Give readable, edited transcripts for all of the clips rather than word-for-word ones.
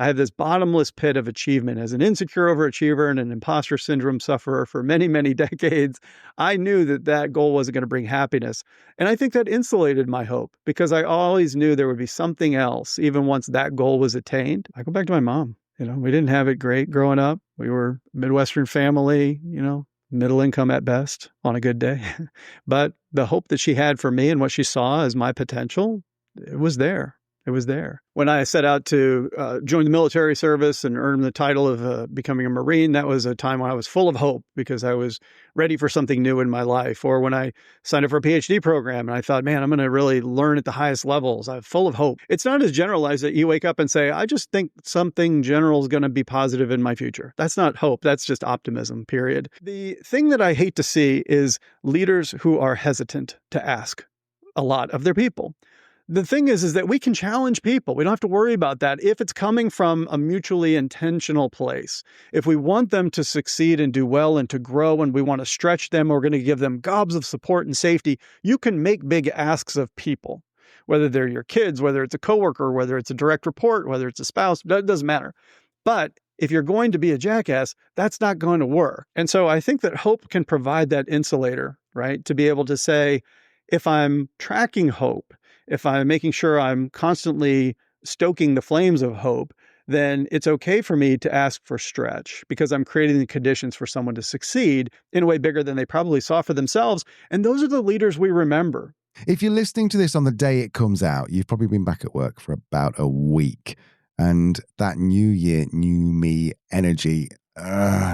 I have this bottomless pit of achievement. As an insecure overachiever and an imposter syndrome sufferer for many, many decades, I knew that that goal wasn't going to bring happiness. And I think that insulated my hope because I always knew there would be something else, even once that goal was attained. I go back to my mom. We didn't have it great growing up. We were a Midwestern family, middle income at best on a good day. But the hope that she had for me and what she saw as my potential, it was there. It was there. When I set out to join the military service and earn the title of becoming a Marine, that was a time when I was full of hope because I was ready for something new in my life. Or when I signed up for a PhD program and I thought, man, I'm going to really learn at the highest levels. I'm full of hope. It's not as generalized that you wake up and say, I just think something general is going to be positive in my future. That's not hope. That's just optimism, period. The thing that I hate to see is leaders who are hesitant to ask a lot of their people. The thing is that we can challenge people. We don't have to worry about that if it's coming from a mutually intentional place. If we want them to succeed and do well and to grow and we want to stretch them, we're going to give them gobs of support and safety. You can make big asks of people, whether they're your kids, whether it's a coworker, whether it's a direct report, whether it's a spouse, that doesn't matter. But if you're going to be a jackass, that's not going to work. And so I think that hope can provide that insulator, right? To be able to say, if I'm tracking hope, if I'm making sure I'm constantly stoking the flames of hope, then it's okay for me to ask for stretch because I'm creating the conditions for someone to succeed in a way bigger than they probably saw for themselves. And those are the leaders we remember. If you're listening to this on the day it comes out, you've probably been back at work for about a week. And that new year, new me energy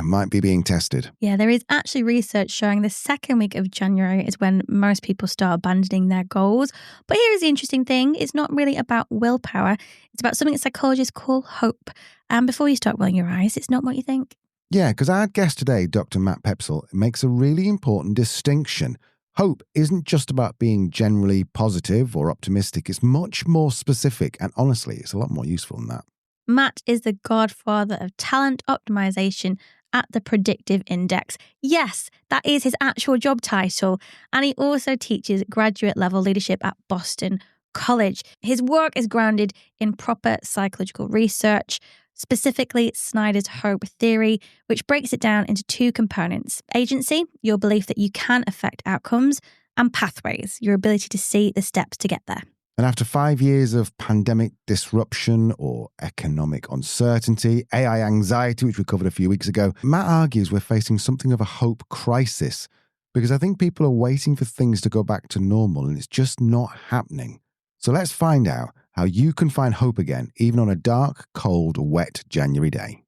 might be being tested. Yeah, there is actually research showing the second week of January is when most people start abandoning their goals. But here's the interesting thing. It's not really about willpower. It's about something that psychologists call hope. And before you start rolling your eyes, it's not what you think. Yeah, because our guest today, Dr. Matt Poepsel, makes a really important distinction. Hope isn't just about being generally positive or optimistic. It's much more specific. And honestly, it's a lot more useful than that. Matt is the godfather of talent optimization at the Predictive Index. Yes, that is his actual job title. And he also teaches graduate level leadership at Boston College. His work is grounded in proper psychological research, specifically Snyder's hope theory, which breaks it down into two components: agency, your belief that you can affect outcomes, and pathways, your ability to see the steps to get there. And after 5 years of pandemic disruption or economic uncertainty, AI anxiety, which we covered a few weeks ago, Matt argues we're facing something of a hope crisis because I think people are waiting for things to go back to normal and it's just not happening. So let's find out how you can find hope again, even on a dark, cold, wet January day.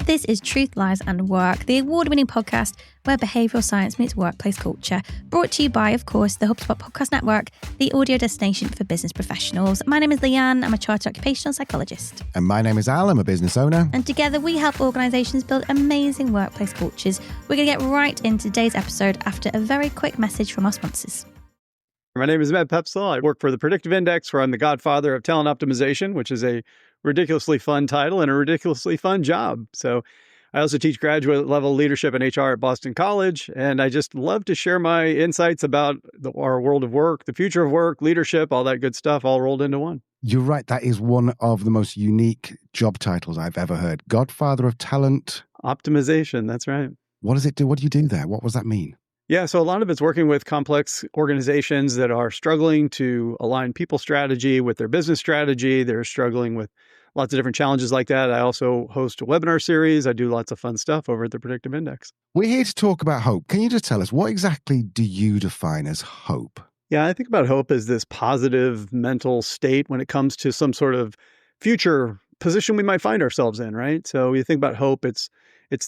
This is Truth, Lies and Work, the award-winning podcast where behavioural science meets workplace culture. Brought to you by, of course, the HubSpot Podcast Network, the audio destination for business professionals. My name is Leanne. I'm a chartered occupational psychologist. And my name is Al. I'm a business owner. And together we help organisations build amazing workplace cultures. We're going to get right into today's episode after a very quick message from our sponsors. My name is Matt Poepsel. I work for the Predictive Index, where I'm the Godfather of Talent Optimization, which is a ridiculously fun title and a ridiculously fun job. So I also teach graduate level leadership and HR at Boston College. And I just love to share my insights about our world of work, the future of work, leadership, all that good stuff, all rolled into one. You're right. That is one of the most unique job titles I've ever heard. Godfather of Talent Optimization. That's right. What does it do? What do you do there? What does that mean? Yeah, so a lot of it's working with complex organizations that are struggling to align people strategy with their business strategy. They're struggling with lots of different challenges like that. I also host a webinar series. I do lots of fun stuff over at the Predictive Index. We're here to talk about hope. Can you just tell us, what exactly do you define as hope? Yeah, I think about hope as this positive mental state when it comes to some sort of future position we might find ourselves in, right? So you think about hope, it's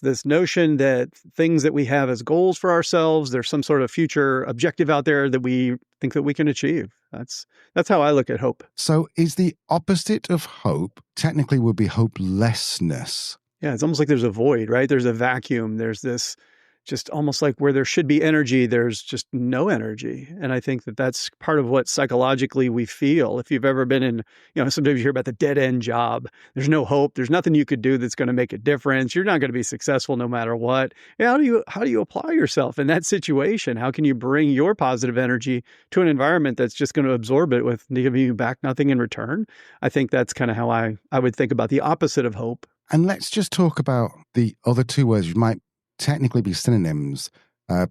this notion that things that we have as goals for ourselves, there's some sort of future objective out there that we think that we can achieve. That's how I look at hope. So is the opposite of hope technically would be hopelessness? Yeah, it's almost like there's a void, right? There's a vacuum. There's this just almost like where there should be energy, there's just no energy. And I think that that's part of what psychologically we feel. If you've ever been in, sometimes you hear about the dead end job. There's no hope. There's nothing you could do that's going to make a difference. You're not going to be successful no matter what. How do you apply yourself in that situation? How can you bring your positive energy to an environment that's just going to absorb it with giving you back nothing in return? I think that's kind of how I would think about the opposite of hope. And let's just talk about the other two words which might technically be synonyms,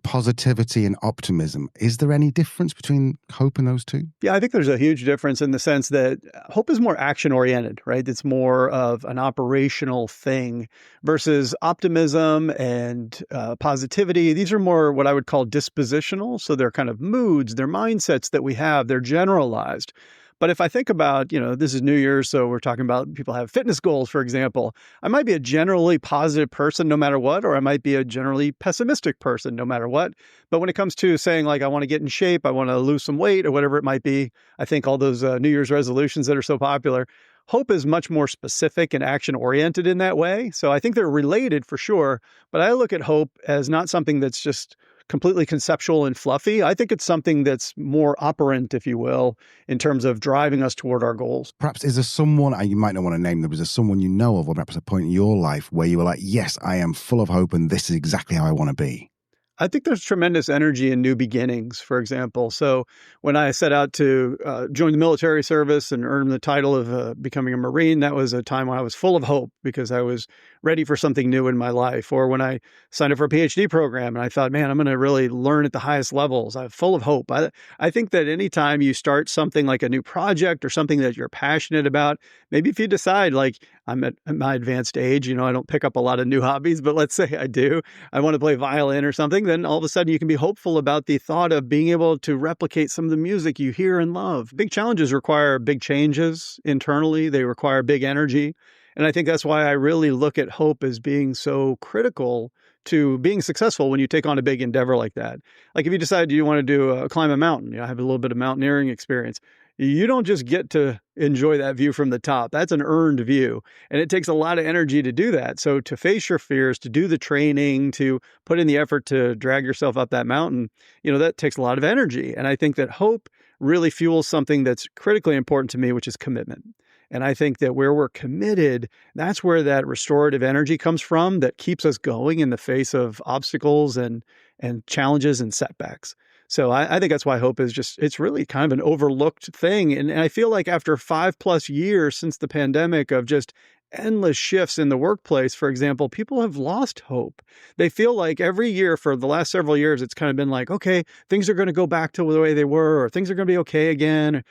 positivity and optimism. Is there any difference between hope and those two? Yeah, I think there's a huge difference in the sense that hope is more action-oriented, right? It's more of an operational thing versus optimism and positivity. These are more what I would call dispositional. So they're kind of moods, they're mindsets that we have, they're generalized. But if I think about, this is New Year's, so we're talking about people have fitness goals, for example. I might be a generally positive person no matter what, or I might be a generally pessimistic person no matter what. But when it comes to saying, like, I want to get in shape, I want to lose some weight, or whatever it might be, I think all those New Year's resolutions that are so popular, hope is much more specific and action-oriented in that way. So I think they're related for sure. But I look at hope as not something that's just completely conceptual and fluffy. I think it's something that's more operant, if you will, in terms of driving us toward our goals. Perhaps is there someone, and you might not want to name them, but is there someone you know of, or perhaps a point in your life where you were like, yes, I am full of hope and this is exactly how I want to be? I think there's tremendous energy in new beginnings, for example. So when I set out to join the military service and earn the title of becoming a Marine, that was a time when I was full of hope because I was ready for something new in my life. Or when I signed up for a PhD program and I thought, man, I'm going to really learn at the highest levels. I'm full of hope. I think that anytime you start something like a new project or something that you're passionate about, maybe if you decide, like, I'm at my advanced age, I don't pick up a lot of new hobbies, but let's say I do. I want to play violin or something. Then all of a sudden you can be hopeful about the thought of being able to replicate some of the music you hear and love. Big challenges require big changes internally. They require big energy. And I think that's why I really look at hope as being so critical to being successful when you take on a big endeavor like that. Like if you decide you want to climb a mountain, I have a little bit of mountaineering experience. You don't just get to enjoy that view from the top. That's an earned view. And it takes a lot of energy to do that. So to face your fears, to do the training, to put in the effort to drag yourself up that mountain, that takes a lot of energy. And I think that hope really fuels something that's critically important to me, which is commitment. And I think that where we're committed, that's where that restorative energy comes from that keeps us going in the face of obstacles and challenges and setbacks. So I think that's why hope is it's really kind of an overlooked thing. And I feel like after 5+ years since the pandemic of just endless shifts in the workplace, for example, people have lost hope. They feel like every year for the last several years, it's kind of been like, okay, things are going to go back to the way they were, or things are going to be okay again.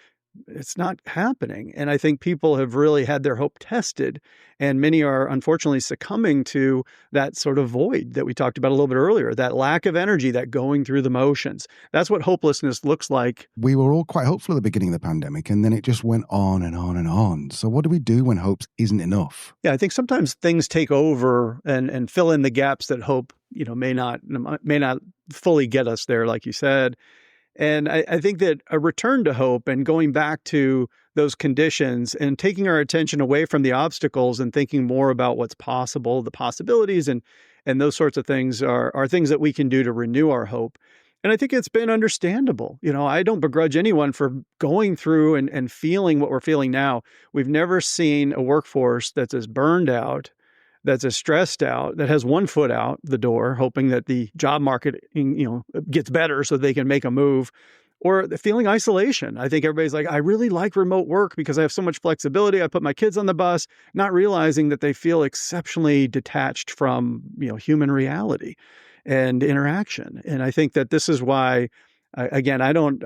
It's not happening. And I think people have really had their hope tested. And many are unfortunately succumbing to that sort of void that we talked about a little bit earlier, that lack of energy, that going through the motions. That's what hopelessness looks like. We were all quite hopeful at the beginning of the pandemic, and then it just went on and on and on. So what do we do when hope isn't enough? Yeah, I think sometimes things take over and fill in the gaps that hope, may not fully get us there, like you said. And I think that a return to hope and going back to those conditions and taking our attention away from the obstacles and thinking more about what's possible, the possibilities and those sorts of things are things that we can do to renew our hope. And I think it's been understandable. I don't begrudge anyone for going through and feeling what we're feeling now. We've never seen a workforce that's as burned out, that's as stressed out, that has one foot out the door, hoping that the job market, gets better so they can make a move, or feeling isolation. I think everybody's like, I really like remote work because I have so much flexibility. I put my kids on the bus, not realizing that they feel exceptionally detached from, human reality and interaction. And I think that this is why, again, I don't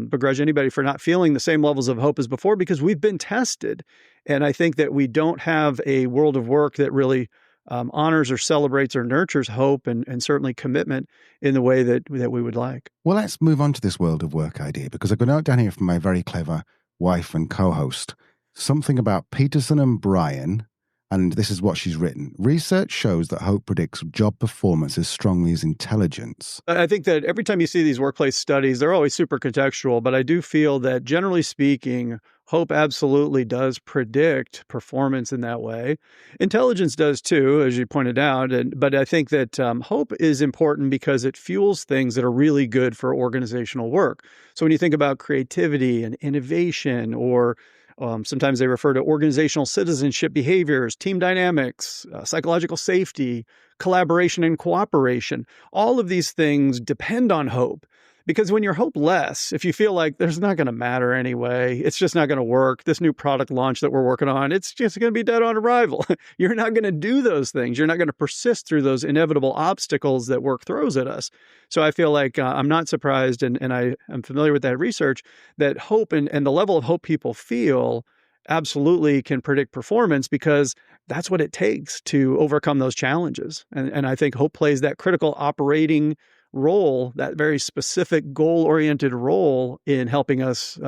begrudge anybody for not feeling the same levels of hope as before because we've been tested. And I think that we don't have a world of work that really honors or celebrates or nurtures hope and certainly commitment in the way that we would like. Well, let's move on to this world of work idea, because I've got a note down here from my very clever wife and co-host, something about Peterson and Bryan. And this is what she's written. Research shows that hope predicts job performance as strongly as intelligence. I think that every time you see these workplace studies, they're always super contextual, but I do feel that generally speaking, Hope absolutely does predict performance in that way. Intelligence does too, as you pointed out. But I think that hope is important because it fuels things that are really good for organizational work. So when you think about creativity and innovation, or sometimes they refer to organizational citizenship behaviors, team dynamics, psychological safety, collaboration and cooperation, all of these things depend on hope. Because when you're hopeless, if you feel like there's not going to matter anyway, it's just not going to work, this new product launch that we're working on, it's just going to be dead on arrival. You're not going to do those things. You're not going to persist through those inevitable obstacles that work throws at us. So I feel like I'm not surprised, and I am familiar with that research, that hope and the level of hope people feel absolutely can predict performance, because that's what it takes to overcome those challenges. And I think hope plays that critical operating role, that very specific goal-oriented role in helping us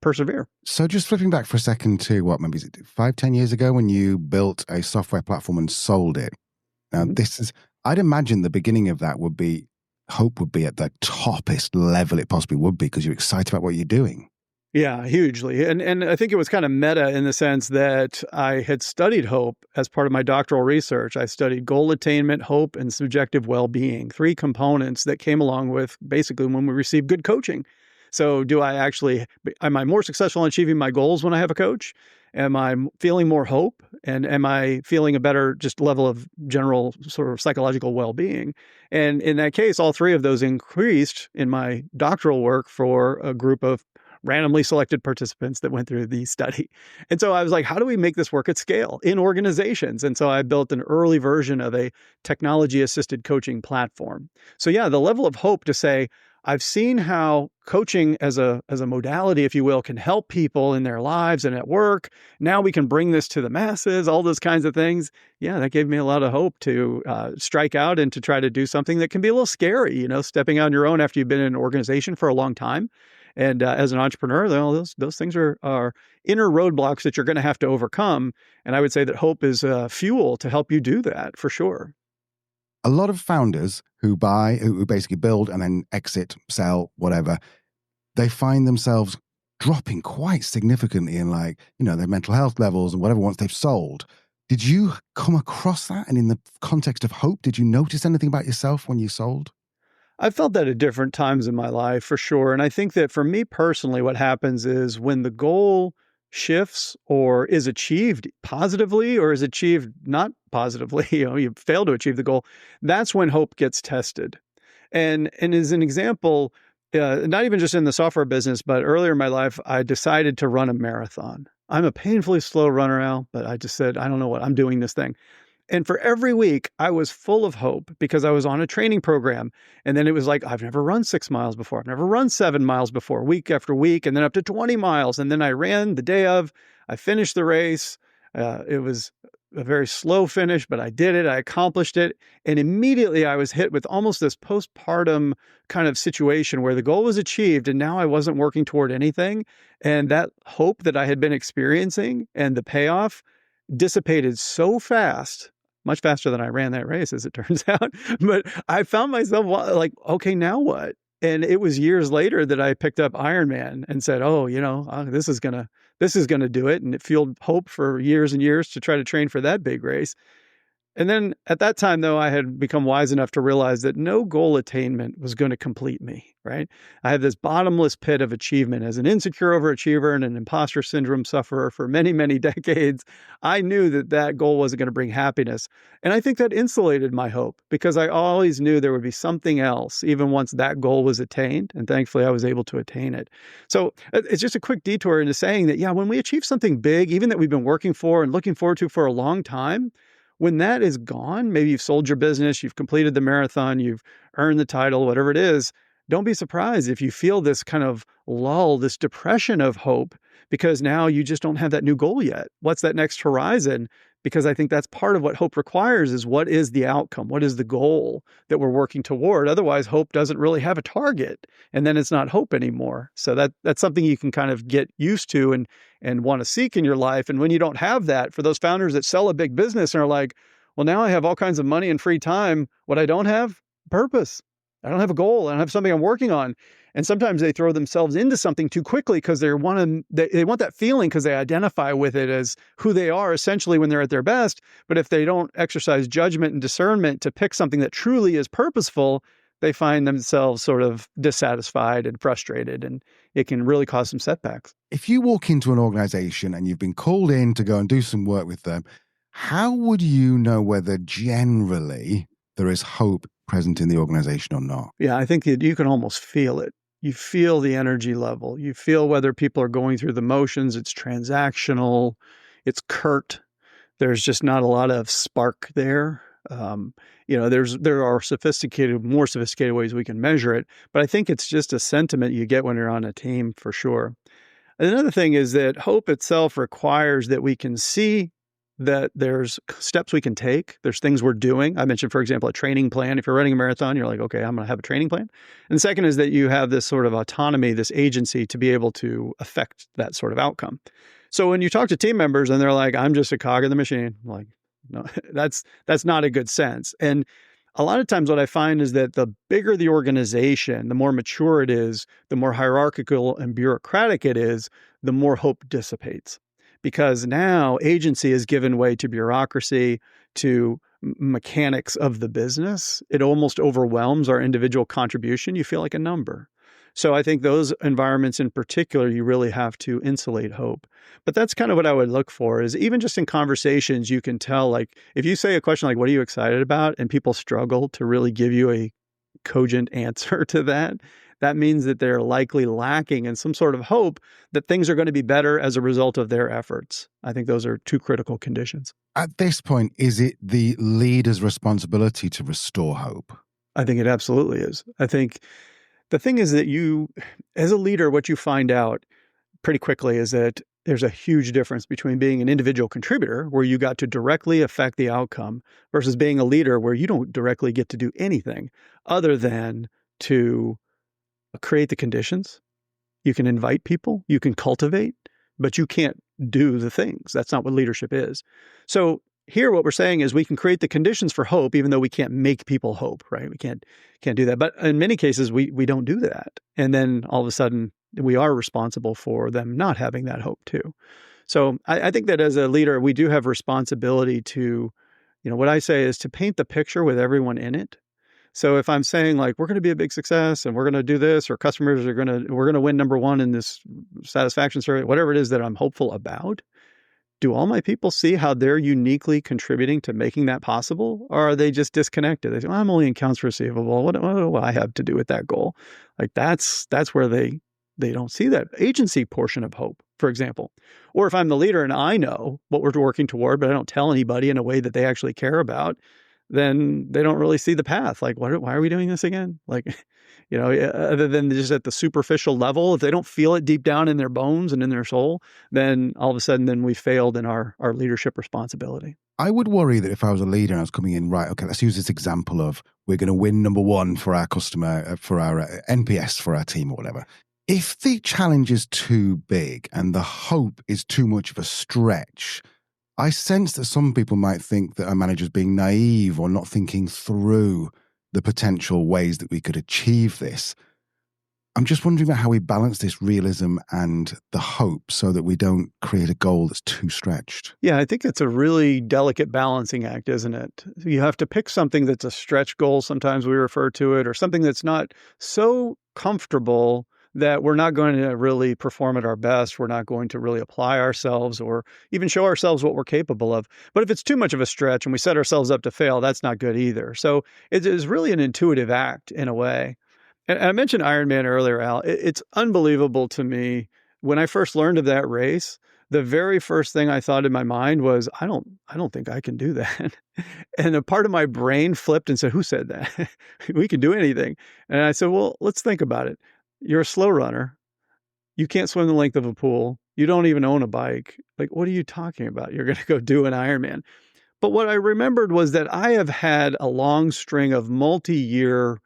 persevere. So just flipping back for a second to what, maybe 5-10 years ago when you built a software platform and sold it. Now I'd imagine the beginning of that would be, hope would be at the toppest level it possibly would be, because you're excited about what you're doing. Yeah, hugely. And I think it was kind of meta in the sense that I had studied hope as part of my doctoral research. I studied goal attainment, hope, and subjective well-being, 3 components that came along with basically when we receive good coaching. So am I more successful in achieving my goals when I have a coach? Am I feeling more hope? And am I feeling a better just level of general sort of psychological well-being? And in that case, all 3 of those increased in my doctoral work for a group of randomly selected participants that went through the study. And so I was like, how do we make this work at scale in organizations? And so I built an early version of a technology-assisted coaching platform. So yeah, the level of hope to say, I've seen how coaching as a modality, if you will, can help people in their lives and at work. Now we can bring this to the masses, all those kinds of things. Yeah, that gave me a lot of hope to strike out and to try to do something that can be a little scary, stepping out on your own after you've been in an organization for a long time. And as an entrepreneur, those things are inner roadblocks that you're going to have to overcome. And I would say that hope is fuel to help you do that, for sure. A lot of founders who basically build and then exit, sell, whatever, they find themselves dropping quite significantly in their mental health levels and whatever once they've sold. Did you come across that? And in the context of hope, did you notice anything about yourself when you sold? I've felt that at different times in my life, for sure. And I think that for me personally, what happens is when the goal shifts or is achieved positively or is achieved not positively, you fail to achieve the goal, that's when hope gets tested. And as an example, not even just in the software business, but earlier in my life, I decided to run a marathon. I'm a painfully slow runner, Al, but I just said, I don't know what, I'm doing this thing. And for every week, I was full of hope because I was on a training program. And then it was like, I've never run 6 miles before. I've never run 7 miles before, week after week, and then up to 20 miles. And then I ran the day of, I finished the race. It was a very slow finish, but I did it. I accomplished it. And immediately I was hit with almost this postpartum kind of situation where the goal was achieved and now I wasn't working toward anything. And that hope that I had been experiencing and the payoff dissipated so fast, much faster than I ran that race, as it turns out. But I found myself like, okay, now what? And it was years later that I picked up Ironman and said, oh, this is gonna do it. And it fueled hope for years and years to try to train for that big race. And then at that time, though, I had become wise enough to realize that no goal attainment was going to complete me, right? I had this bottomless pit of achievement. As an insecure overachiever and an imposter syndrome sufferer for many, many decades, I knew that goal wasn't going to bring happiness. And I think that insulated my hope because I always knew there would be something else, even once that goal was attained. And thankfully, I was able to attain it. So it's just a quick detour into saying that, yeah, when we achieve something big, even that we've been working for and looking forward to for a long time, when that is gone, maybe you've sold your business, you've completed the marathon, you've earned the title, whatever it is, don't be surprised if you feel this kind of lull, this depression of hope, because now you just don't have that new goal yet. What's that next horizon? Because I think that's part of what hope requires is what is the outcome? What is the goal that we're working toward? Otherwise, hope doesn't really have a target, and then it's not hope anymore. So that's something you can kind of get used to and want to seek in your life. And when you don't have that, for those founders that sell a big business and are like, well, now I have all kinds of money and free time. What I don't have? Purpose. I don't have a goal. I don't have something I'm working on. And sometimes they throw themselves into something too quickly because they want that feeling because they identify with it as who they are essentially when they're at their best. But if they don't exercise judgment and discernment to pick something that truly is purposeful, they find themselves sort of dissatisfied and frustrated, and it can really cause some setbacks. If you walk into an organization and you've been called in to go and do some work with them, how would you know whether generally there is hope present in the organization or not? Yeah, I think you can almost feel it. You feel the energy level. You feel whether people are going through the motions. It's transactional. It's curt. There's just not a lot of spark there. There are more sophisticated ways we can measure it, but I think it's just a sentiment you get when you're on a team for sure. Another thing is that hope itself requires that we can see that there's steps we can take. There's things we're doing. I mentioned, for example, a training plan. If you're running a marathon, you're like, okay, I'm going to have a training plan. And the second is that you have this sort of autonomy, this agency to be able to affect that sort of outcome. So when you talk to team members and they're like, I'm just a cog in the machine, I'm like, no, that's not a good sense. And a lot of times what I find is that the bigger the organization, the more mature it is, the more hierarchical and bureaucratic it is, the more hope dissipates. Because now agency is given way to bureaucracy, to mechanics of the business. It almost overwhelms our individual contribution. You feel like a number. So I think those environments in particular, you really have to insulate hope. But that's kind of what I would look for is even just in conversations, you can tell, like, if you say a question like, what are you excited about? And people struggle to really give you a cogent answer to that, that means that they're likely lacking in some sort of hope that things are going to be better as a result of their efforts. I think those are two critical conditions. At this point, is it the leader's responsibility to restore hope? I think it absolutely is. I think the thing is that you, as a leader, what you find out pretty quickly is that there's a huge difference between being an individual contributor, where you got to directly affect the outcome, versus being a leader where you don't directly get to do anything other than to create the conditions. You can invite people, you can cultivate, but you can't do the things. That's not what leadership is. So here, what we're saying is we can create the conditions for hope, even though we can't make people hope, right? We can't do that. But in many cases, we don't do that. And then all of a sudden, we are responsible for them not having that hope too. So I think that as a leader, we do have responsibility to, what I say is to paint the picture with everyone in it. So if I'm saying like, we're going to be a big success and we're going to do this, or customers we're going to win number one in this satisfaction survey, whatever it is that I'm hopeful about, do all my people see how they're uniquely contributing to making that possible? Or are they just disconnected? They say, well, I'm only in accounts receivable. What do I have to do with that goal? Like that's where they don't see that agency portion of hope, for example. Or if I'm the leader and I know what we're working toward, but I don't tell anybody in a way that they actually care about, then they don't really see the path. Like, why are we doing this again? Like, other than just at the superficial level, if they don't feel it deep down in their bones and in their soul, then all of a sudden, then we failed in our leadership responsibility. I would worry that if I was a leader and I was coming in, right, okay, let's use this example of we're going to win number one for our customer, for our NPS for our team or whatever. If the challenge is too big and the hope is too much of a stretch, I sense that some people might think that our manager's being naive or not thinking through the potential ways that we could achieve this. I'm just wondering about how we balance this realism and the hope so that we don't create a goal that's too stretched. Yeah, I think it's a really delicate balancing act, isn't it? You have to pick something that's a stretch goal, sometimes we refer to it, or something that's not so comfortable that we're not going to really perform at our best. We're not going to really apply ourselves or even show ourselves what we're capable of. But if it's too much of a stretch and we set ourselves up to fail, that's not good either. So it is really an intuitive act in a way. And I mentioned Ironman earlier, Al. It's unbelievable to me. When I first learned of that race, the very first thing I thought in my mind was, I don't think I can do that. And a part of my brain flipped and said, who said that? We can do anything. And I said, well, let's think about it. You're a slow runner. You can't swim the length of a pool. You don't even own a bike. Like, what are you talking about? You're going to go do an Ironman. But what I remembered was that I have had a long string of multi-year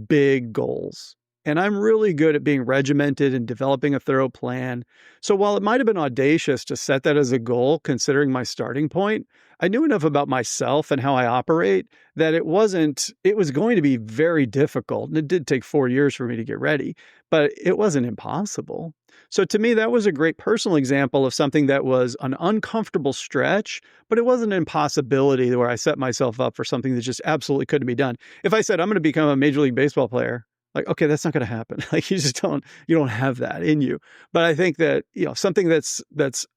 big goals. And I'm really good at being regimented and developing a thorough plan. So while it might have been audacious to set that as a goal, considering my starting point, I knew enough about myself and how I operate that it was going to be very difficult. And it did take 4 years for me to get ready, but it wasn't impossible. So to me, that was a great personal example of something that was an uncomfortable stretch, but it wasn't an impossibility where I set myself up for something that just absolutely couldn't be done. If I said, I'm going to become a Major League Baseball player, like, okay, that's not going to happen. Like you don't have that in you. But I think that, something that's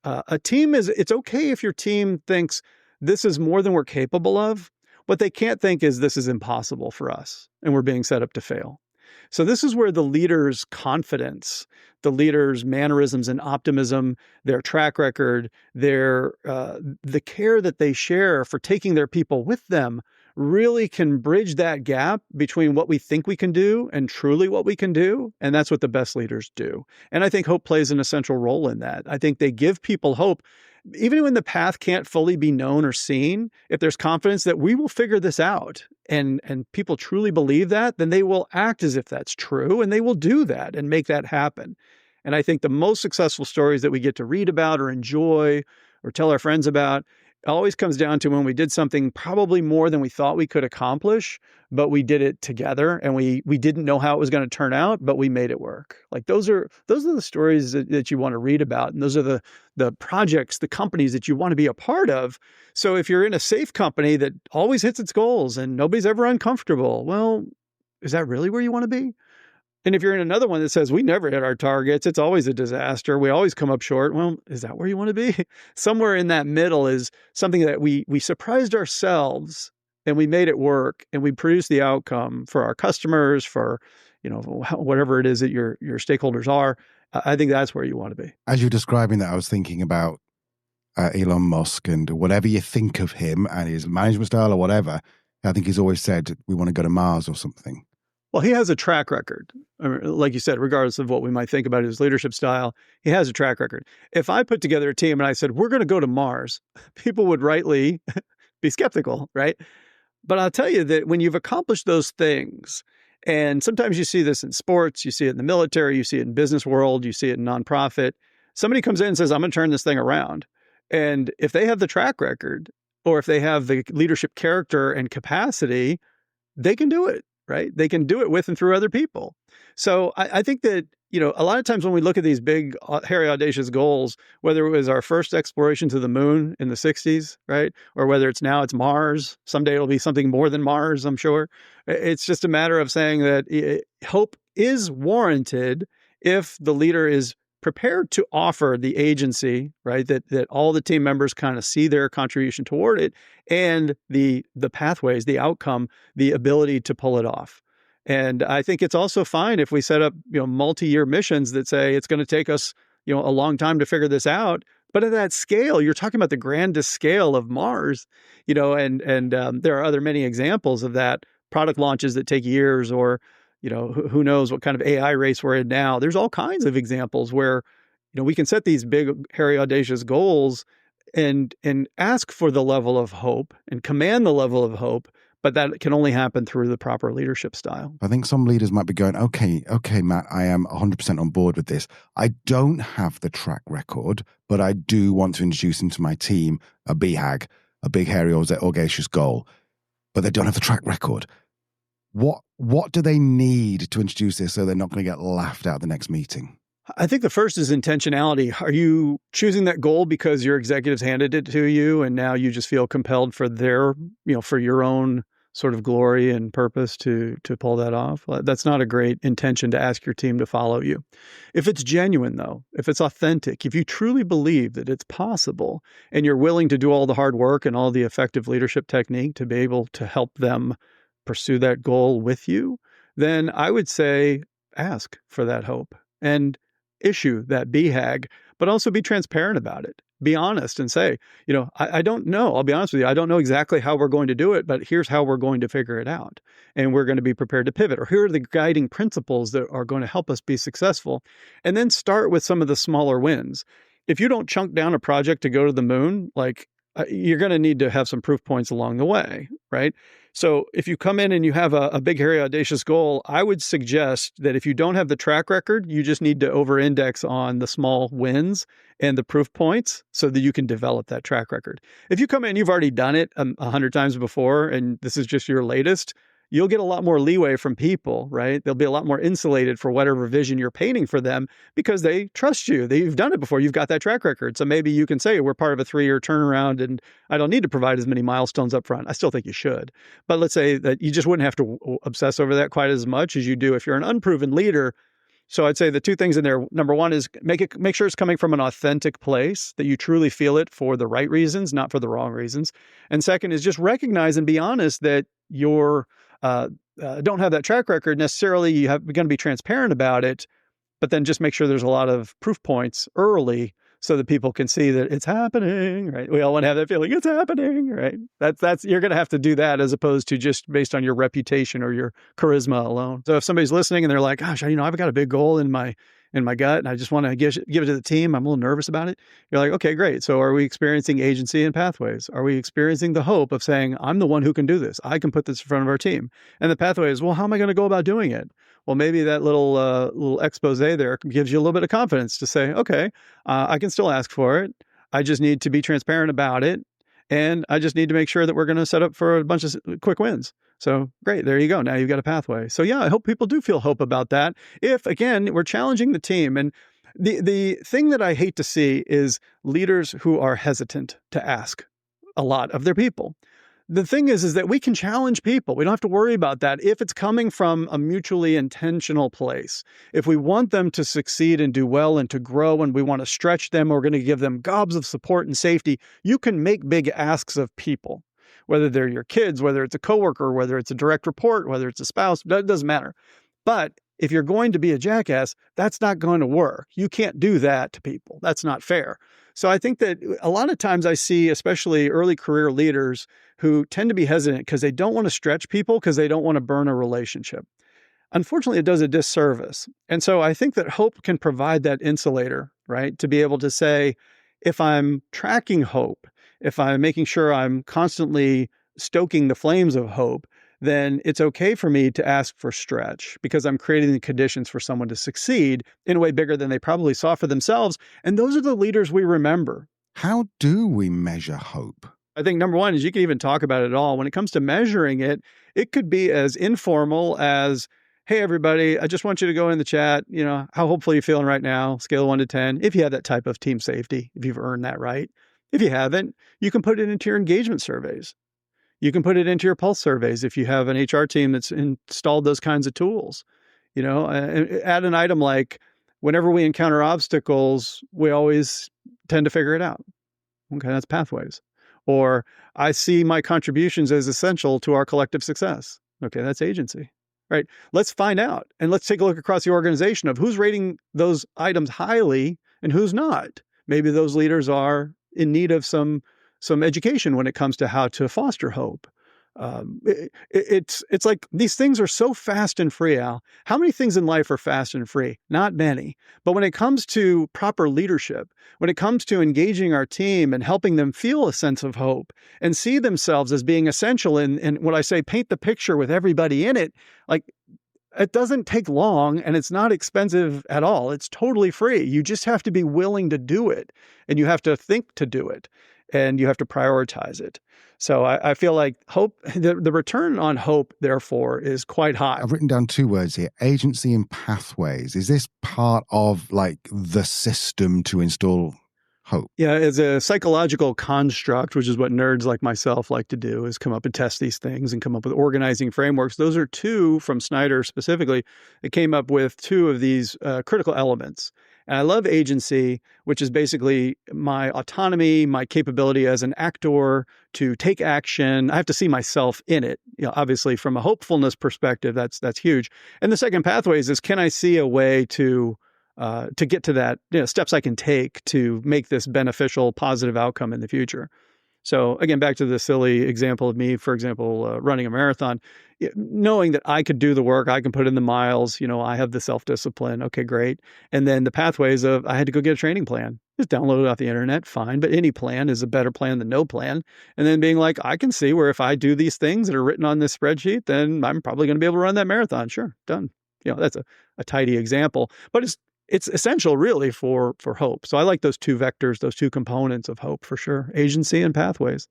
a team it's okay if your team thinks this is more than we're capable of. What they can't think is this is impossible for us and we're being set up to fail. So this is where the leader's confidence, the leader's mannerisms and optimism, their track record, the care that they share for taking their people with them really can bridge that gap between what we think we can do and truly what we can do. And that's what the best leaders do. And I think hope plays an essential role in that. I think they give people hope. Even when the path can't fully be known or seen, if there's confidence that we will figure this out and people truly believe that, then they will act as if that's true and they will do that and make that happen. And I think the most successful stories that we get to read about or enjoy or tell our friends about, it always comes down to when we did something probably more than we thought we could accomplish, but we did it together and we didn't know how it was going to turn out, but we made it work. Like those are the stories that you want to read about. And those are the projects, the companies that you want to be a part of. So if you're in a safe company that always hits its goals and nobody's ever uncomfortable, well, is that really where you want to be? And if you're in another one that says we never hit our targets, it's always a disaster, we always come up short, well, is that where you want to be? Somewhere in that middle is something that we surprised ourselves and we made it work and we produced the outcome for our customers, for whatever it is that your stakeholders are. I think that's where you want to be. As you're describing that, I was thinking about Elon Musk and whatever you think of him and his management style or whatever. I think he's always said we want to go to Mars or something. Well, he has a track record. Like you said, regardless of what we might think about his leadership style, he has a track record. If I put together a team and I said, we're going to go to Mars, people would rightly be skeptical, right? But I'll tell you that when you've accomplished those things, and sometimes you see this in sports, you see it in the military, you see it in business world, you see it in nonprofit, somebody comes in and says, I'm going to turn this thing around. And if they have the track record, or if they have the leadership character and capacity, they can do it. Right? They can do it with and through other people. So I think that, a lot of times when we look at these big, hairy, audacious goals, whether it was our first exploration to the moon in the 60s, right? Or whether it's Mars, someday it'll be something more than Mars, I'm sure. It's just a matter of saying that hope is warranted if the leader is prepared to offer the agency, right? That all the team members kind of see their contribution toward it and the pathways, the outcome, the ability to pull it off. And I think it's also fine if we set up, multi-year missions that say it's going to take us, a long time to figure this out. But at that scale, you're talking about the grandest scale of Mars, and there are other many examples of that, product launches that take years or who knows what kind of AI race we're in now. There's all kinds of examples where, we can set these big, hairy, audacious goals and ask for the level of hope and command the level of hope, but that can only happen through the proper leadership style. I think some leaders might be going, okay, Matt, I am 100% on board with this. I don't have the track record, but I do want to introduce into my team a BHAG, a big, hairy, audacious goal, but they don't have the track record. What do they need to introduce this so they're not going to get laughed at the next meeting? I think the first is intentionality. Are you choosing that goal because your executives handed it to you and now you just feel compelled for for your own sort of glory and purpose to pull that off? That's not a great intention to ask your team to follow you. If it's genuine, though, if it's authentic, if you truly believe that it's possible and you're willing to do all the hard work and all the effective leadership technique to be able to help them pursue that goal with you, then I would say ask for that hope and issue that BHAG, but also be transparent about it. Be honest and say, I don't know. I'll be honest with you. I don't know exactly how we're going to do it, but here's how we're going to figure it out. And we're going to be prepared to pivot. Or here are the guiding principles that are going to help us be successful. And then start with some of the smaller wins. If you don't chunk down a project to go to the moon, like you're going to need to have some proof points along the way, right? So if you come in and you have a big, hairy, audacious goal, I would suggest that if you don't have the track record, you just need to over-index on the small wins and the proof points so that you can develop that track record. If you come in, you've already done it 100 times before, and this is just your latest, you'll get a lot more leeway from people, right? They'll be a lot more insulated for whatever vision you're painting for them because they trust you. You've done it before. You've got that track record. So maybe you can say, we're part of a 3-year turnaround and I don't need to provide as many milestones up front. I still think you should. But let's say that you just wouldn't have to obsess over that quite as much as you do if you're an unproven leader. So I'd say the two things in there, number one is make sure it's coming from an authentic place, that you truly feel it for the right reasons, not for the wrong reasons. And second is just recognize and be honest that you're don't have that track record necessarily. You're going to be transparent about it, but then just make sure there's a lot of proof points early so that people can see that it's happening, right? We all want to have that feeling it's happening, right? That's you're going to have to do that as opposed to just based on your reputation or your charisma alone. So if somebody's listening and they're like, gosh, I've got a big goal in my gut and I just want to give it to the team, I'm a little nervous about it. You're like, okay, great. So are we experiencing agency and pathways? Are we experiencing the hope of saying, I'm the one who can do this. I can put this in front of our team. And the pathway is, well, how am I going to go about doing it? Well, maybe that little expose there gives you a little bit of confidence to say, okay, I can still ask for it. I just need to be transparent about it. And I just need to make sure that we're going to set up for a bunch of quick wins. So great, there you go. Now you've got a pathway. So yeah, I hope people do feel hope about that. If, again, we're challenging the team. And the thing that I hate to see is leaders who are hesitant to ask a lot of their people. The thing is that we can challenge people. We don't have to worry about that if it's coming from a mutually intentional place. If we want them to succeed and do well and to grow and we want to stretch them, we're going to give them gobs of support and safety. You can make big asks of people, whether they're your kids, whether it's a coworker, whether it's a direct report, whether it's a spouse, that doesn't matter. But if you're going to be a jackass, that's not going to work. You can't do that to people. That's not fair. So I think that a lot of times I see, especially early career leaders who tend to be hesitant because they don't want to stretch people because they don't want to burn a relationship. Unfortunately, it does a disservice. And so I think that hope can provide that insulator, right? To be able to say, if I'm tracking hope, if I'm making sure I'm constantly stoking the flames of hope, then it's okay for me to ask for stretch because I'm creating the conditions for someone to succeed in a way bigger than they probably saw for themselves. And those are the leaders we remember. How do we measure hope? I think number one is you can even talk about it all. When it comes to measuring it, it could be as informal as, hey, everybody, I just want you to go in the chat, how hopeful are you feeling right now? Scale of 1 to 10. If you have that type of team safety, if you've earned that right. If you haven't, you can put it into your engagement surveys. You can put it into your pulse surveys if you have an HR team that's installed those kinds of tools. Add an item like, whenever we encounter obstacles, we always tend to figure it out. Okay, that's pathways. Or I see my contributions as essential to our collective success. Okay, that's agency. Right? Let's find out. And let's take a look across the organization of who's rating those items highly and who's not. Maybe those leaders are in need of some education when it comes to how to foster hope. It's like these things are so fast and free, Al. How many things in life are fast and free? Not many. But when it comes to proper leadership, when it comes to engaging our team and helping them feel a sense of hope and see themselves as being essential and when I say paint the picture with everybody in it, like it doesn't take long and it's not expensive at all. It's totally free. You just have to be willing to do it and you have to think to do it. And you have to prioritize it. So I feel like hope, the return on hope, therefore, is quite high. I've written down 2 words here, agency and pathways. Is this part of the system to install hope? Yeah, as a psychological construct, which is what nerds like myself like to do, is come up and test these things and come up with organizing frameworks. Those are 2 from Snyder specifically. It came up with 2 of these critical elements. And I love agency, which is basically my autonomy, my capability as an actor to take action. I have to see myself in it. Obviously, from a hopefulness perspective, that's huge. And the second pathways is, can I see a way to get to that, steps I can take to make this beneficial, positive outcome in the future. So again, back to the silly example of me, for example, running a marathon. knowing that I could do the work, I can put in the miles, I have the self-discipline. Okay, great. And then the pathways of I had to go get a training plan. Just download it off the internet, fine. But any plan is a better plan than no plan. And then being like, I can see where if I do these things that are written on this spreadsheet, then I'm probably going to be able to run that marathon. Sure, done. That's a tidy example. But it's essential really for hope. So I like those two vectors, those two components of hope for sure. Agency and pathways.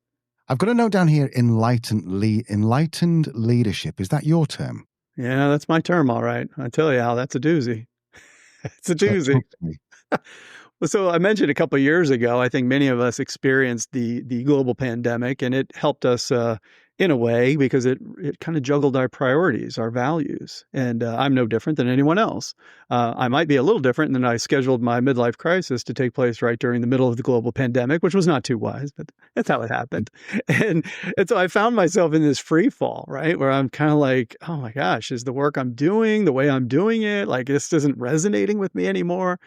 I've got a note down here, enlightened leadership. Is that your term? Yeah, that's my term, all right. I tell you how, that's a doozy. It's a doozy. So I mentioned a couple of years ago, I think many of us experienced the global pandemic, and it helped us in a way because it kind of juggled our priorities, our values. And I'm no different than anyone else. I might be a little different than I scheduled my midlife crisis to take place right during the middle of the global pandemic, which was not too wise, but that's how it happened. And so I found myself in this free fall, right, where I'm kind of like, oh my gosh, is the work I'm doing, the way I'm doing it, like this isn't resonating with me anymore.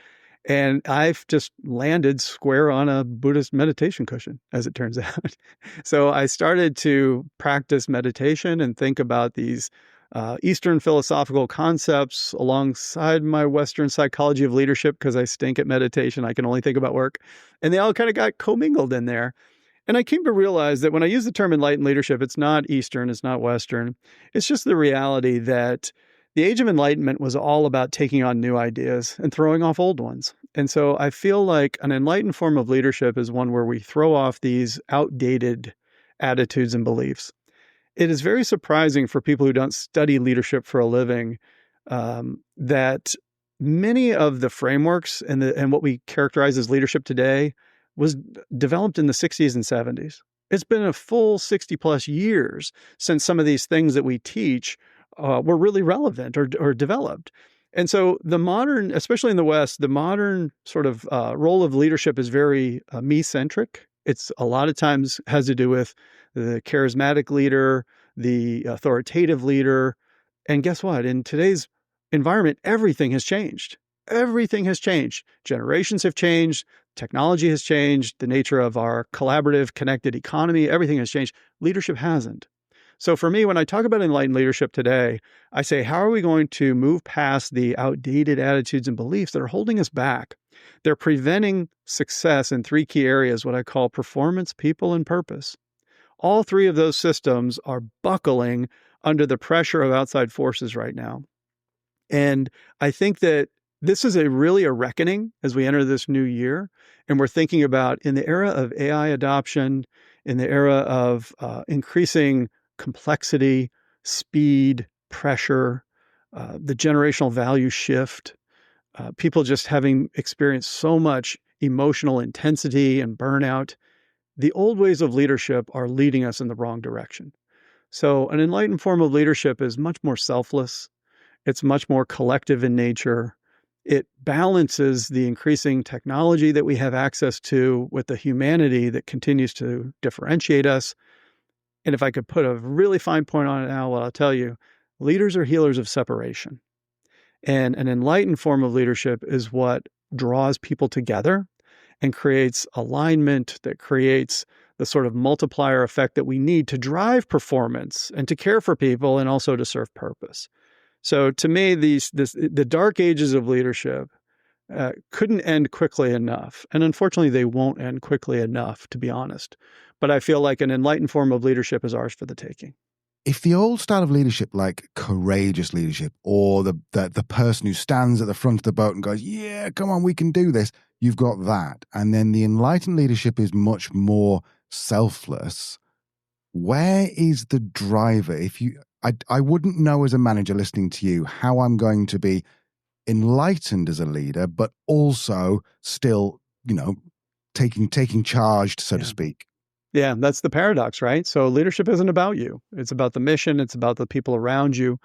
And I've just landed square on a Buddhist meditation cushion, as it turns out. So I started to practice meditation and think about these Eastern philosophical concepts alongside my Western psychology of leadership, because I stink at meditation. I can only think about work. And they all kind of got commingled in there. And I came to realize that when I use the term enlightened leadership, it's not Eastern, it's not Western. It's just the reality that the Age of Enlightenment was all about taking on new ideas and throwing off old ones. And so I feel like an enlightened form of leadership is one where we throw off these outdated attitudes and beliefs. It is very surprising for people who don't study leadership for a living that many of the frameworks and what we characterize as leadership today was developed in the 60s and 70s. It's been a full 60 plus years since some of these things that we teach were really relevant or developed. And so the modern, especially in the West, the modern sort of role of leadership is very me-centric. It's a lot of times has to do with the charismatic leader, the authoritative leader. And guess what? In today's environment, everything has changed. Everything has changed. Generations have changed. Technology has changed. The nature of our collaborative, connected economy, everything has changed. Leadership hasn't. So for me, when I talk about enlightened leadership today, I say, how are we going to move past the outdated attitudes and beliefs that are holding us back? They're preventing success in three key areas, what I call performance, people, and purpose. All three of those systems are buckling under the pressure of outside forces right now. And I think that this is really a reckoning as we enter this new year. And we're thinking about in the era of AI adoption, in the era of increasing complexity, speed, pressure, the generational value shift, people just having experienced so much emotional intensity and burnout. The old ways of leadership are leading us in the wrong direction. So an enlightened form of leadership is much more selfless. It's much more collective in nature. It balances the increasing technology that we have access to with the humanity that continues to differentiate us. And if I could put a really fine point on it now, well, I'll tell you, leaders are healers of separation. And an enlightened form of leadership is what draws people together and creates alignment, that creates the sort of multiplier effect that we need to drive performance and to care for people and also to serve purpose. So to me, the dark ages of leadership couldn't end quickly enough. And unfortunately, they won't end quickly enough, to be honest. But I feel like an enlightened form of leadership is ours for the taking. If the old style of leadership, like courageous leadership, or the person who stands at the front of the boat and goes, yeah, come on, we can do this, you've got that. And then the enlightened leadership is much more selfless. Where is the driver? I wouldn't know as a manager listening to you how I'm going to be enlightened as a leader, but also still, taking charge, so to speak. Yeah, that's the paradox, right? So leadership isn't about you. It's about the mission. It's about the people around you.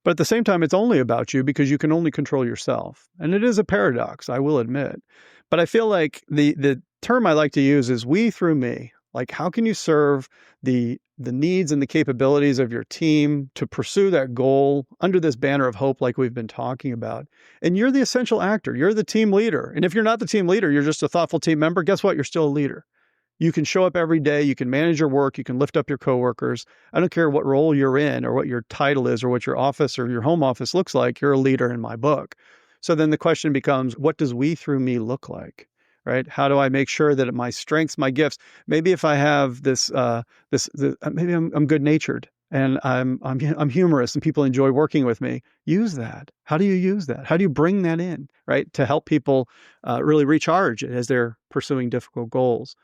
But at the same time, it's only about you because you can only control yourself. And it is a paradox, I will admit. But I feel like the term I like to use is we through me. Like, how can you serve the needs and the capabilities of your team to pursue that goal under this banner of hope like we've been talking about? And you're the essential actor. You're the team leader. And if you're not the team leader, you're just a thoughtful team member. Guess what? You're still a leader. You can show up every day, you can manage your work, you can lift up your coworkers. I don't care what role you're in or what your title is or what your office or your home office looks like, you're a leader in my book. So then the question becomes, what does we through me look like? Right? How do I make sure that my strengths, my gifts, maybe if I have maybe I'm good natured and I'm humorous and people enjoy working with me, use that. How do you use that? How do you bring that in, right? To help people really recharge as they're pursuing difficult goals.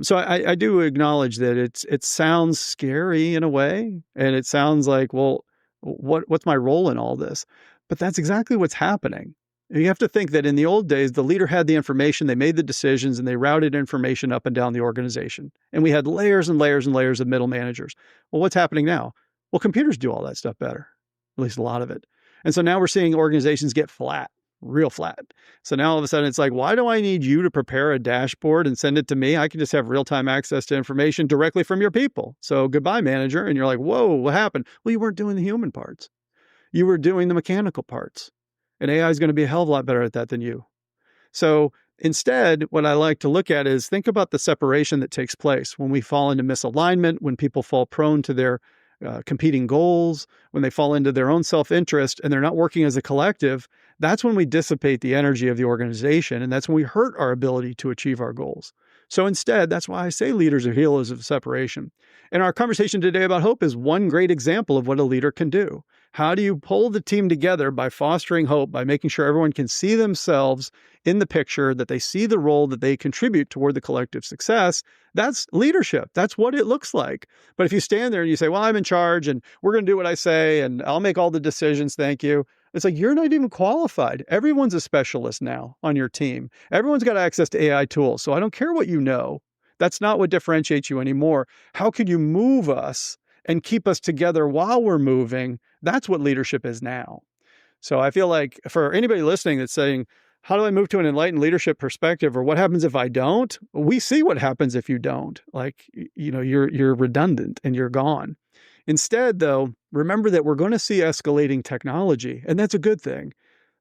So I do acknowledge that it sounds scary in a way, and it sounds like, well, what's my role in all this? But that's exactly what's happening. You have to think that in the old days, the leader had the information, they made the decisions, and they routed information up and down the organization. And we had layers and layers and layers of middle managers. Well, what's happening now? Well, computers do all that stuff better, at least a lot of it. And so now we're seeing organizations get flat, real flat. So now all of a sudden it's like, why do I need you to prepare a dashboard and send it to me? I can just have real-time access to information directly from your people. So goodbye, manager. And you're like, whoa, what happened? Well, you weren't doing the human parts. You were doing the mechanical parts. And AI is going to be a hell of a lot better at that than you. So instead, what I like to look at is think about the separation that takes place when we fall into misalignment, when people fall prone to their competing goals, when they fall into their own self-interest and they're not working as a collective. That's when we dissipate the energy of the organization, and that's when we hurt our ability to achieve our goals. So instead, that's why I say leaders are healers of separation. And our conversation today about hope is one great example of what a leader can do. How do you pull the team together by fostering hope, by making sure everyone can see themselves in the picture, that they see the role that they contribute toward the collective success? That's leadership. That's what it looks like. But if you stand there and you say, well, I'm in charge and we're going to do what I say and I'll make all the decisions, thank you. It's like, you're not even qualified. Everyone's a specialist now on your team. Everyone's got access to AI tools. So I don't care what you know. That's not what differentiates you anymore. How could you move us and keep us together while we're moving? That's what leadership is now. So I feel like for anybody listening that's saying, how do I move to an enlightened leadership perspective, or what happens if I don't? We see what happens if you don't. Like, you're redundant and you're gone. Instead, though, remember that we're going to see escalating technology, and that's a good thing.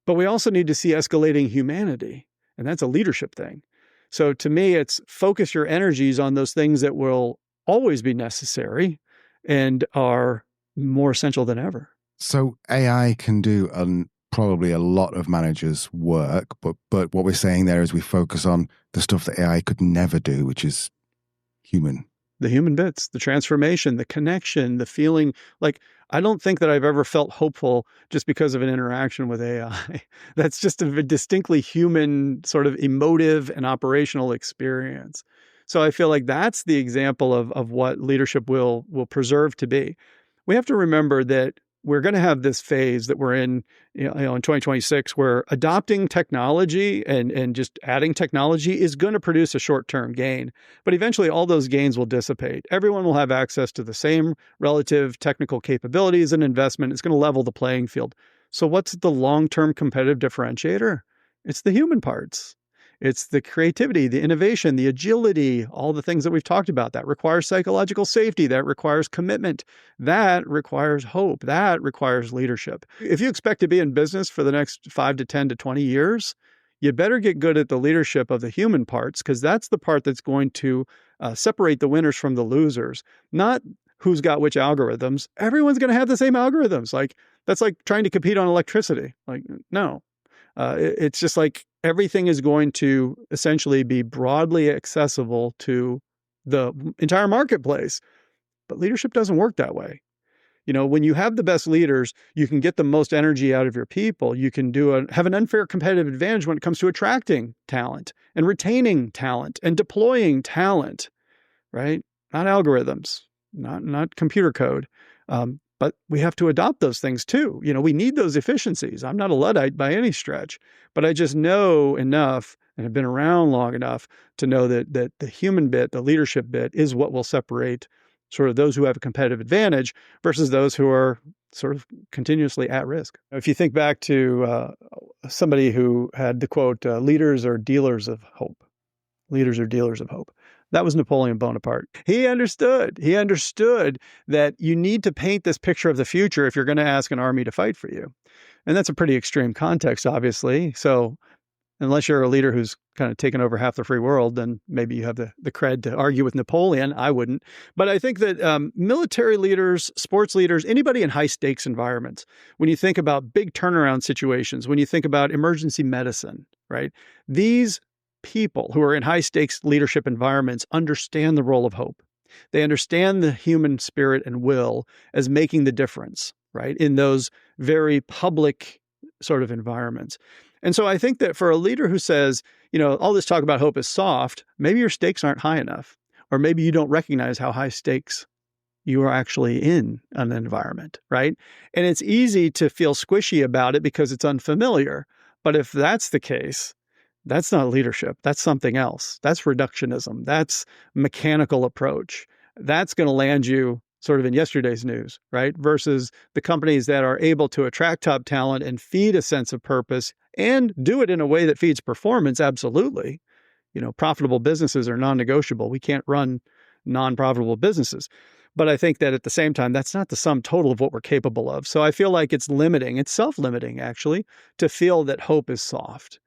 But we also need to see escalating humanity, and that's a leadership thing. So to me, it's focus your energies on those things that will always be necessary and are more essential than ever. So AI can do probably a lot of managers' work, but what we're saying there is we focus on the stuff that AI could never do, which is human. The human bits, the transformation, the connection, the feeling. Like, I don't think that I've ever felt hopeful just because of an interaction with AI. That's just a distinctly human sort of emotive and operational experience. So I feel like that's the example of what leadership will preserve to be. We have to remember that we're going to have this phase that we're in, in 2026, where adopting technology and just adding technology is going to produce a short-term gain. But eventually all those gains will dissipate. Everyone will have access to the same relative technical capabilities and investment. It's going to level the playing field. So what's the long-term competitive differentiator? It's the human parts. It's the creativity, the innovation, the agility, all the things that we've talked about. That requires psychological safety. That requires commitment. That requires hope. That requires leadership. If you expect to be in business for the next 5 to 10 to 20 years, you better get good at the leadership of the human parts, because that's the part that's going to separate the winners from the losers. Not who's got which algorithms. Everyone's going to have the same algorithms. Like, that's like trying to compete on electricity. Like, no. It's just like everything is going to essentially be broadly accessible to the entire marketplace. But leadership doesn't work that way. When you have the best leaders, you can get the most energy out of your people. You can have an unfair competitive advantage when it comes to attracting talent and retaining talent and deploying talent, right? Not algorithms, not computer code. But we have to adopt those things too. We need those efficiencies. I'm not a Luddite by any stretch, but I just know enough and have been around long enough to know that the human bit, the leadership bit, is what will separate sort of those who have a competitive advantage versus those who are sort of continuously at risk. If you think back to somebody who had the quote, leaders are dealers of hope. Leaders are dealers of hope. That was Napoleon Bonaparte. He understood that you need to paint this picture of the future if you're going to ask an army to fight for you. And that's a pretty extreme context, obviously. So Unless you're a leader who's kind of taken over half the free world, then maybe you have the cred to argue with Napoleon. I wouldn't. But I think that military leaders, sports leaders, anybody in high stakes environments, when you think about big turnaround situations, when you think about emergency medicine, right? These people who are in high stakes leadership environments understand the role of hope. They understand the human spirit and will as making the difference, right? In those very public sort of environments. And so I think that for a leader who says, all this talk about hope is soft, maybe your stakes aren't high enough, or maybe you don't recognize how high stakes you are actually in an environment, right? And it's easy to feel squishy about it because it's unfamiliar. But if that's the case, that's not leadership. That's something else. That's reductionism. That's mechanical approach. That's going to land you sort of in yesterday's news, right? Versus the companies that are able to attract top talent and feed a sense of purpose and do it in a way that feeds performance. Absolutely. Profitable businesses are non-negotiable. We can't run non-profitable businesses. But I think that at the same time, that's not the sum total of what we're capable of. So I feel like it's limiting. It's self-limiting, actually, to feel that hope is soft.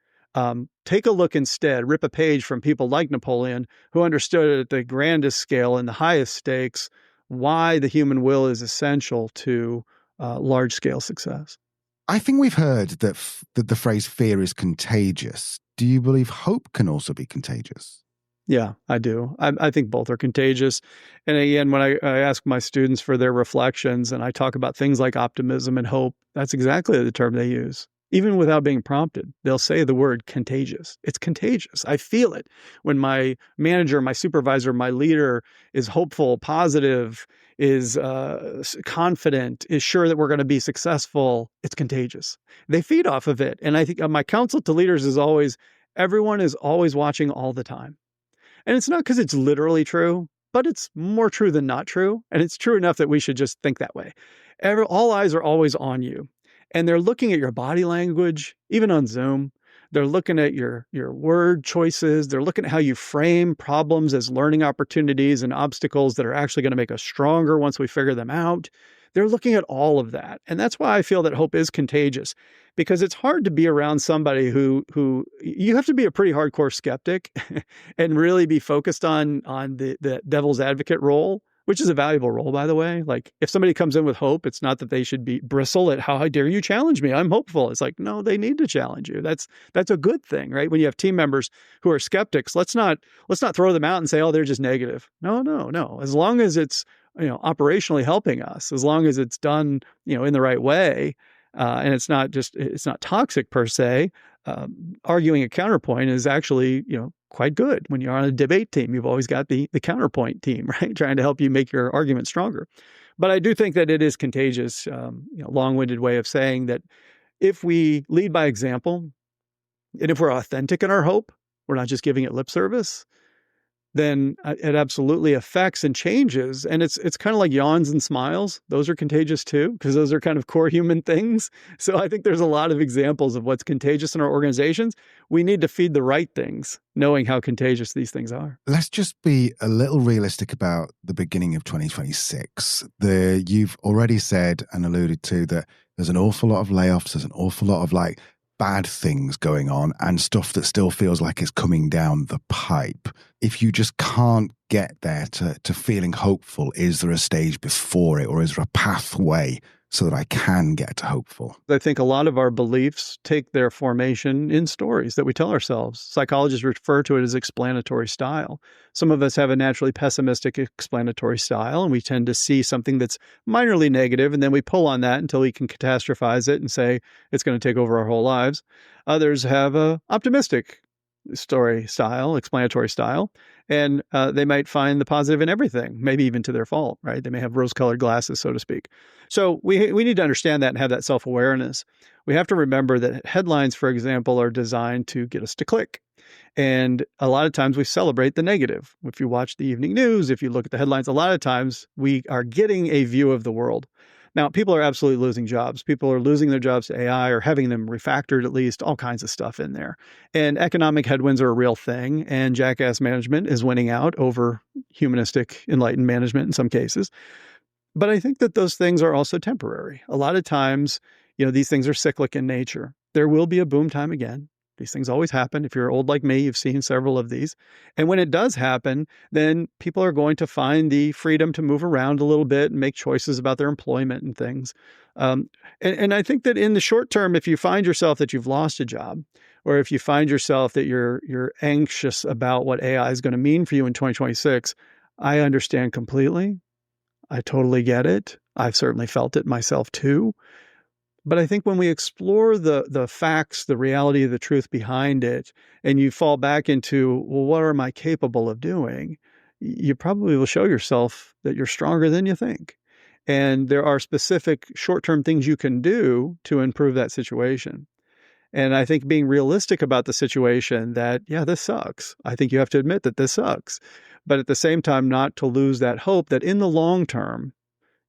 Take a look instead, rip a page from people like Napoleon, who understood at the grandest scale and the highest stakes why the human will is essential to large-scale success. I think we've heard that the phrase fear is contagious. Do you believe hope can also be contagious? Yeah, I do. I think both are contagious. And again, when I ask my students for their reflections and I talk about things like optimism and hope, that's exactly the term they use. Even without being prompted, they'll say the word contagious. It's contagious. I feel it. When my manager, my supervisor, my leader is hopeful, positive, is confident, is sure that we're going to be successful, it's contagious. They feed off of it. And I think my counsel to leaders is always, everyone is always watching all the time. And it's not because it's literally true, but it's more true than not true. And it's true enough that we should just think that way. All eyes are always on you. And they're looking at your body language, even on Zoom. They're looking at your word choices. They're looking at how you frame problems as learning opportunities and obstacles that are actually going to make us stronger once we figure them out. They're looking at all of that. And that's why I feel that hope is contagious, because it's hard to be around somebody who you have to be a pretty hardcore skeptic and really be focused on the devil's advocate role, which is a valuable role, by the way. Like, if somebody comes in with hope, it's not that they should bristle at how dare you challenge me? I'm hopeful. It's like, no, they need to challenge you. That's a good thing, right? When you have team members who are skeptics, let's not throw them out and say, oh, they're just negative. No. As long as it's operationally helping us, as long as it's done in the right way, and it's not toxic per se. Arguing a counterpoint is actually quite good. When you're on a debate team, you've always got the counterpoint team, right? Trying to help you make your argument stronger. But I do think that it is contagious, long-winded way of saying that if we lead by example, and if we're authentic in our hope, we're not just giving it lip service, then it absolutely affects and changes. And it's kind of like yawns and smiles. Those are contagious too, because those are kind of core human things. So I think there's a lot of examples of what's contagious in our organizations. We need to feed the right things, knowing how contagious these things are. Let's just be a little realistic about the beginning of 2026. You've already said and alluded to that there's an awful lot of layoffs. There's an awful lot of bad things going on and stuff that still feels like it's coming down the pipe. If you just can't get there to feeling hopeful, is there a stage before it, or is there a pathway so that I can get to hopeful? I think a lot of our beliefs take their formation in stories that we tell ourselves. Psychologists refer to it as explanatory style. Some of us have a naturally pessimistic explanatory style, and we tend to see something that's minorly negative, and then we pull on that until we can catastrophize it and say it's going to take over our whole lives. Others have a optimistic explanatory style, and they might find the positive in everything, maybe even to their fault, right? They may have rose-colored glasses, so to speak. So we need to understand that and have that self-awareness. We have to remember that headlines, for example, are designed to get us to click. And a lot of times we celebrate the negative. If you watch the evening news, if you look at the headlines, a lot of times we are getting a view of the world. Now, people are absolutely losing jobs. People are losing their jobs to AI or having them refactored, at least, all kinds of stuff in there. And economic headwinds are a real thing. And jackass management is winning out over humanistic, enlightened management in some cases. But I think that those things are also temporary. A lot of times, these things are cyclic in nature. There will be a boom time again. These things always happen. If you're old like me, you've seen several of these. And when it does happen, then people are going to find the freedom to move around a little bit and make choices about their employment and things. And I think that in the short term, if you find yourself that you've lost a job, or if you find yourself that you're anxious about what AI is going to mean for you in 2026, I understand completely. I totally get it. I've certainly felt it myself too. But I think when we explore the facts, the reality, the truth behind it, and you fall back into, well, what am I capable of doing? You probably will show yourself that you're stronger than you think. And there are specific short-term things you can do to improve that situation. And I think being realistic about the situation that, yeah, this sucks. I think you have to admit that this sucks. But at the same time, not to lose that hope that in the long term,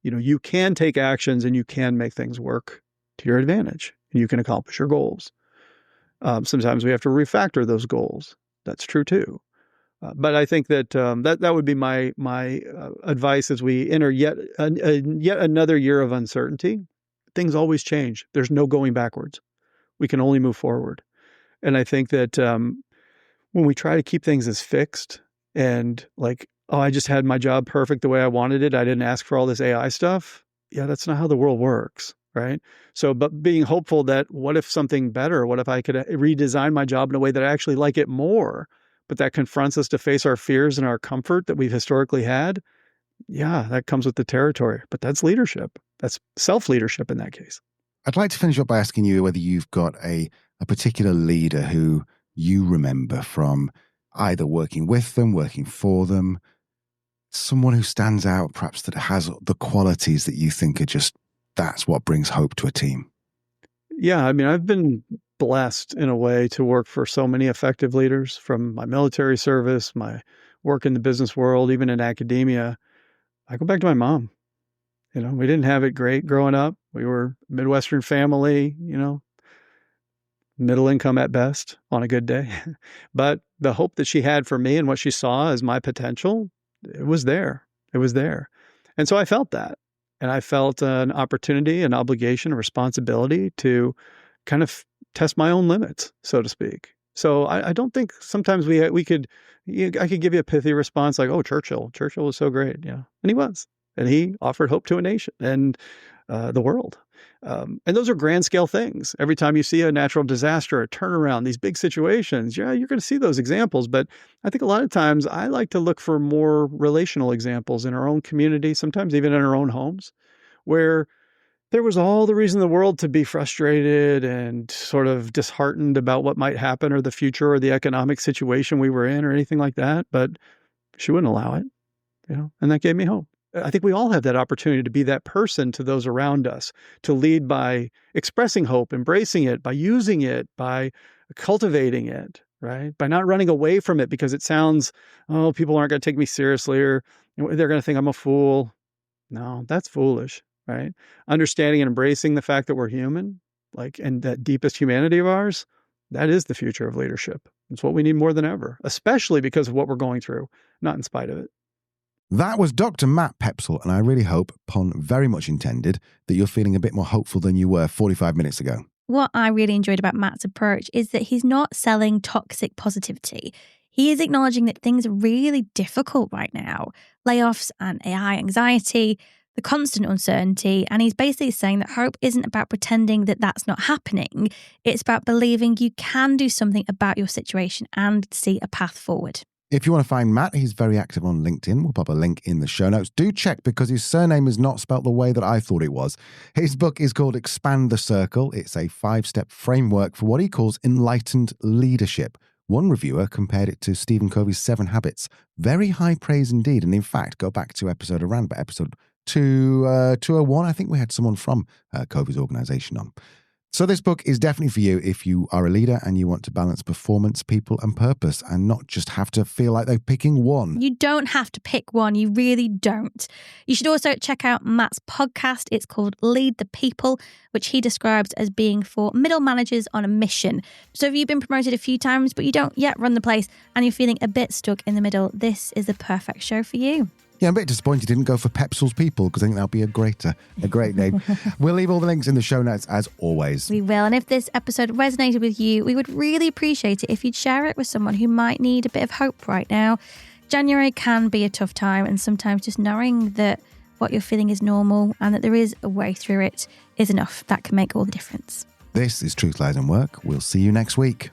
you can take actions and you can make things work to your advantage. You can accomplish your goals. Sometimes we have to refactor those goals. That's true too. But I think that that would be my advice as we enter yet another year of uncertainty. Things always change. There's no going backwards. We can only move forward. And I think that when we try to keep things as fixed and like, oh, I just had my job perfect the way I wanted it, I didn't ask for all this AI stuff. Yeah, that's not how the world works. Right. So, but being hopeful that what if something better? What if I could redesign my job in a way that I actually like it more, but that confronts us to face our fears and our comfort that we've historically had? Yeah, that comes with the territory, but that's leadership. That's self-leadership in that case. I'd like to finish up by asking you whether you've got a particular leader who you remember from either working with them, working for them, someone who stands out, perhaps that has the qualities that you think are just, that's what brings hope to a team. Yeah, I mean, I've been blessed in a way to work for so many effective leaders from my military service, my work in the business world, even in academia. I go back to my mom. We didn't have it great growing up. We were a Midwestern family, middle income at best on a good day. But the hope that she had for me and what she saw as my potential, it was there. It was there. And so I felt that. And I felt an opportunity, an obligation, a responsibility to kind of test my own limits, so to speak. So I don't think sometimes I could give you a pithy response like, oh, Churchill was so great. Yeah. And he was. And he offered hope to a nation and the world. And those are grand scale things. Every time you see a natural disaster, a turnaround, these big situations, yeah, you're going to see those examples. But I think a lot of times I like to look for more relational examples in our own community, sometimes even in our own homes, where there was all the reason in the world to be frustrated and sort of disheartened about what might happen or the future or the economic situation we were in or anything like that. But she wouldn't allow it, and that gave me hope. I think we all have that opportunity to be that person to those around us, to lead by expressing hope, embracing it, by using it, by cultivating it, right? By not running away from it because it sounds, oh, people aren't going to take me seriously or they're going to think I'm a fool. No, that's foolish, right? Understanding and embracing the fact that we're human, and that deepest humanity of ours, that is the future of leadership. It's what we need more than ever, especially because of what we're going through, not in spite of it. That was Dr. Matt Poepsel, and I really hope, pun very much intended, that you're feeling a bit more hopeful than you were 45 minutes ago. What I really enjoyed about Matt's approach is that he's not selling toxic positivity. He is acknowledging that things are really difficult right now. Layoffs and AI anxiety, the constant uncertainty, and he's basically saying that hope isn't about pretending that that's not happening. It's about believing you can do something about your situation and see a path forward. If you want to find Matt, he's very active on LinkedIn. We'll pop a link in the show notes. Do check because his surname is not spelt the way that I thought it was. His book is called Expand the Circle. It's a 5-step framework for what he calls enlightened leadership. One reviewer compared it to Stephen Covey's 7 Habits. Very high praise indeed. And in fact, go back to episode 201. I think we had someone from Covey's organization on. So this book is definitely for you if you are a leader and you want to balance performance, people, and purpose and not just have to feel like they're picking one. You don't have to pick one. You really don't. You should also check out Matt's podcast. It's called Lead the People, which he describes as being for middle managers on a mission. So if you've been promoted a few times, but you don't yet run the place and you're feeling a bit stuck in the middle, this is the perfect show for you. Yeah, I'm a bit disappointed you didn't go for Poepsel's People, because I think that'll be a great name. We'll leave all the links in the show notes as always. We will. And if this episode resonated with you, we would really appreciate it if you'd share it with someone who might need a bit of hope right now. January can be a tough time, and sometimes just knowing that what you're feeling is normal and that there is a way through it is enough. That can make all the difference. This is Truth, Lies and Work. We'll see you next week.